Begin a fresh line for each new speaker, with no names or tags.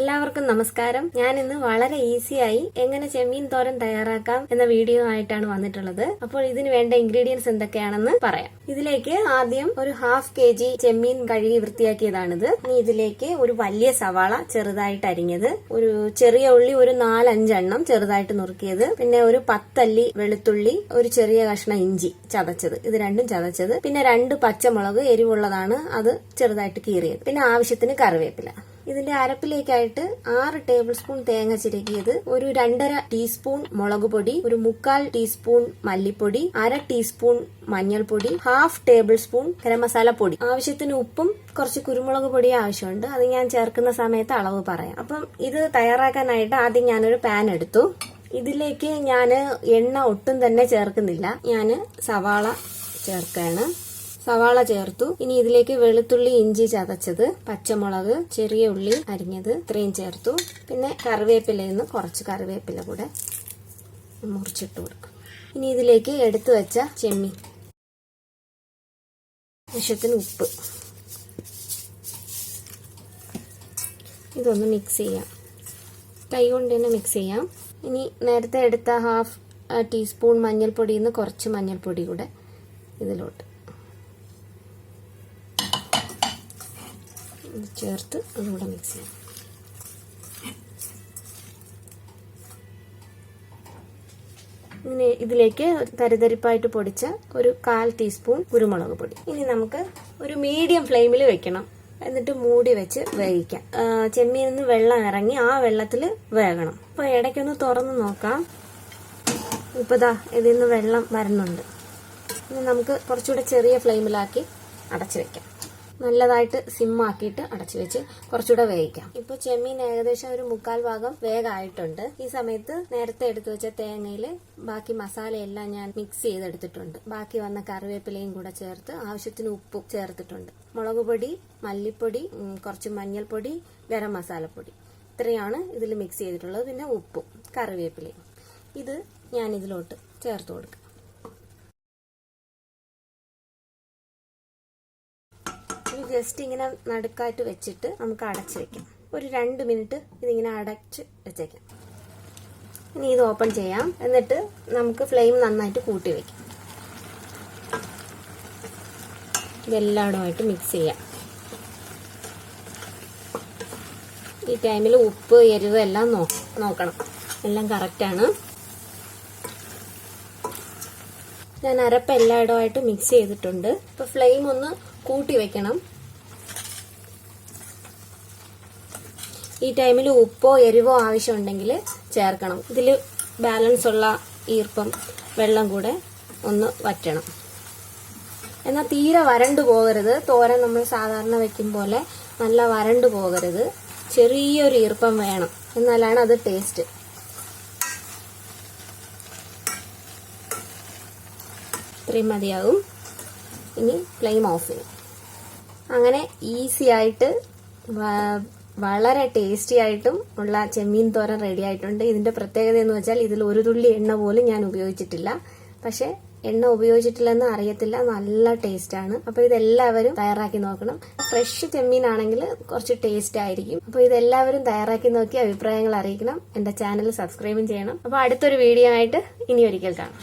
എല്ലാവർക്കും നമസ്കാരം. ഞാൻ ഇന്ന് വളരെ ഈസിയായി എങ്ങനെ ചെമ്മീൻ തോരൻ തയ്യാറാക്കാം എന്ന വീഡിയോ ആയിട്ടാണ് വന്നിട്ടുള്ളത്. അപ്പോൾ ഇതിന് വേണ്ട ഇൻഗ്രീഡിയൻസ് എന്തൊക്കെയാണെന്ന് പറയാം. ഇതിലേക്ക് ആദ്യം ഒരു 1/2 kg ചെമ്മീൻ കഴുകി വൃത്തിയാക്കിയതാണിത്. ഇനി ഇതിലേക്ക് ഒരു വലിയ സവാള ചെറുതായിട്ട് അരിഞ്ഞത്, ഒരു ചെറിയ ഉള്ളി ഒരു 4-5 എണ്ണം ചെറുതായിട്ട് നുറുക്കിയത്, പിന്നെ ഒരു 10 അല്ലി വെളുത്തുള്ളി, ഒരു ചെറിയ കഷ്ണം ഇഞ്ചി ചതച്ചത്, ഇത് രണ്ടും ചതച്ചത്, പിന്നെ 2 പച്ചമുളക് എരിവുള്ളതാണ്, അത് ചെറുതായിട്ട് കീറിയത്, പിന്നെ ആവശ്യത്തിന് കറിവേപ്പില. ഇതിന്റെ അരപ്പിലേക്കായിട്ട് 6 ടേബിൾ സ്പൂൺ തേങ്ങ ചിരകിയത്, ഒരു 2.5 ടീസ്പൂൺ മുളക് പൊടി, ഒരു 1/4 ടീസ്പൂൺ മല്ലിപ്പൊടി, 1/2 ടീസ്പൂൺ മഞ്ഞൾപ്പൊടി, 1/2 ടേബിൾ സ്പൂൺ ഗരം മസാല പൊടി, ആവശ്യത്തിന് ഉപ്പും കുറച്ച് കുരുമുളക് പൊടി ആവശ്യമുണ്ട്. അത് ഞാൻ ചേർക്കുന്ന സമയത്ത് അളവ് പറയാം. അപ്പം ഇത് തയ്യാറാക്കാനായിട്ട് ആദ്യം ഞാനൊരു പാൻ എടുത്തു. ഇതിലേക്ക് ഞാൻ എണ്ണ ഒട്ടും തന്നെ ചേർക്കുന്നില്ല. ഞാൻ സവാള ചേർക്കാണ്. സവാള ചേർത്തു. ഇനി ഇതിലേക്ക് വെളുത്തുള്ളി ഇഞ്ചി ചതച്ചത്, പച്ചമുളക്, ചെറിയ ഉള്ളി അരിഞ്ഞത് ഇത്രയും ചേർത്തു. പിന്നെ കറിവേപ്പിലയിൽ നിന്ന് കുറച്ച് കറിവേപ്പില കൂടെ മുറിച്ചിട്ട് കൊടുക്കും. ഇനി ഇതിലേക്ക് എടുത്തു വെച്ച ചെമ്മീൻ, ആവശ്യത്തിന് ഉപ്പ്, ഇതൊന്ന് മിക്സ് ചെയ്യാം. കൈ കൊണ്ട് തന്നെ മിക്സ് ചെയ്യാം. ഇനി നേരത്തെ എടുത്ത 1/2 ടീസ്പൂൺ മഞ്ഞൾപ്പൊടിയിൽ നിന്ന് കുറച്ച് മഞ്ഞൾപ്പൊടി കൂടെ ഇതിലോട്ട് ചേർത്ത് അതുകൂടെ മിക്സ് ചെയ്യാം. ഇനി ഇതിലേക്ക് തരിതരിപ്പായിട്ട് പൊടിച്ച ഒരു 1/4 ടീസ്പൂൺ കുരുമുളക് പൊടി. ഇനി നമുക്ക് ഒരു മീഡിയം ഫ്ലെയിമിൽ വെക്കണം. എന്നിട്ട് മൂടി വെച്ച് വേവിക്കാം. ചെമ്മീനിൽ നിന്ന് വെള്ളം ഇറങ്ങി ആ വെള്ളത്തിൽ വേകണം. അപ്പോൾ ഇടയ്ക്കൊന്ന് തുറന്ന് നോക്കാം. ഇപ്പോൾ ദാ ഇതിൽ നിന്ന് വെള്ളം വരുന്നുണ്ട്. ഇനി നമുക്ക് കുറച്ചുകൂടെ ചെറിയ ഫ്ലെയിമിലാക്കി അടച്ചു വെക്കാം. നല്ലതായിട്ട് സിമ്മാക്കിയിട്ട് അടച്ചു വെച്ച് കുറച്ചുകൂടെ വേവിക്കാം. ഇപ്പോൾ ചെമ്മീൻ ഏകദേശം ഒരു 1/4 ഭാഗം വേഗമായിട്ടുണ്ട്. ഈ സമയത്ത് നേരത്തെ എടുത്തു വെച്ച തേങ്ങയിൽ ബാക്കി മസാലയെല്ലാം ഞാൻ മിക്സ് ചെയ്തെടുത്തിട്ടുണ്ട്. ബാക്കി വന്ന കറിവേപ്പിലയും കൂടെ ചേർത്ത് ആവശ്യത്തിന് ഉപ്പും ചേർത്തിട്ടുണ്ട്. മുളക് പൊടി, മല്ലിപ്പൊടി, കുറച്ച് മഞ്ഞൾപ്പൊടി, ഗരം മസാലപ്പൊടി, ഇത്രയാണ് ഇതിൽ മിക്സ് ചെയ്തിട്ടുള്ളത്. പിന്നെ ഉപ്പും കറിവേപ്പിലയും ഇത് ഞാൻ ഇതിലോട്ട് ചേർത്ത് കൊടുക്കാം. ജസ്റ്റ് ഇങ്ങനെ നടുക്കായിട്ട് വെച്ചിട്ട് നമുക്ക് അടച്ചു വെക്കാം. ഒരു 2 മിനിറ്റ് ഇതിങ്ങനെ അടച്ച് വെച്ചേക്കാം. ഇനി ഇത് ഓപ്പൺ ചെയ്യാം. എന്നിട്ട് നമുക്ക് ഫ്ലെയിം നന്നായിട്ട് കൂട്ടി വെക്കാം. ഇതെല്ലായിടുമായിട്ട് മിക്സ് ചെയ്യാം. ഈ ടൈമിൽ ഉപ്പ്, എരിവ് എല്ലാം നോക്കണം. എല്ലാം കറക്റ്റാണ്. ഞാൻ അരപ്പ് എല്ലായിടമായിട്ട് മിക്സ് ചെയ്തിട്ടുണ്ട്. ഇപ്പൊ ഫ്ലെയിം ഒന്ന് കൂട്ടി വെക്കണം. ഈ ടൈമിൽ ഉപ്പോ എരിവോ ആവശ്യമുണ്ടെങ്കിൽ ചേർക്കണം. ഇതിൽ ബാലൻസ് ഉള്ള ഈർപ്പം വെള്ളം കൂടെ ഒന്ന് വറ്റണം. എന്നാൽ തീരെ വരണ്ടു പോകരുത്. തോരൻ നമ്മൾ സാധാരണ വെക്കും പോലെ നല്ല വരണ്ടു പോകരുത്. ചെറിയൊരു ഈർപ്പം വേണം, എന്നാലാണ് അത് ടേസ്റ്റ്. ഇത്രയും മതിയാകും. ഇനി ഫ്ലെയിം ഓഫ് ചെയ്യും. അങ്ങനെ ഈസി ആയിട്ട് വളരെ ടേസ്റ്റി ആയിട്ടും ഉള്ള ചെമ്മീൻ തോരൻ റെഡി ആയിട്ടുണ്ട്. ഇതിന്റെ പ്രത്യേകത എന്ന് വെച്ചാൽ ഇതിൽ ഒരു തുള്ളി എണ്ണ പോലും ഞാൻ ഉപയോഗിച്ചിട്ടില്ല. പക്ഷെ എണ്ണ ഉപയോഗിച്ചിട്ടില്ലെന്ന് അറിയത്തില്ല, നല്ല ടേസ്റ്റ് ആണ്. അപ്പൊ ഇതെല്ലാവരും തയ്യാറാക്കി നോക്കണം. ഫ്രഷ് ചെമ്മീൻ ആണെങ്കിൽ കുറച്ച് ടേസ്റ്റ് ആയിരിക്കും. അപ്പൊ ഇതെല്ലാവരും തയ്യാറാക്കി നോക്കി അഭിപ്രായങ്ങൾ അറിയിക്കണം. എന്റെ ചാനൽ സബ്സ്ക്രൈബും ചെയ്യണം. അപ്പൊ അടുത്തൊരു വീഡിയോ ആയിട്ട് ഇനി ഒരിക്കൽ കാണാം.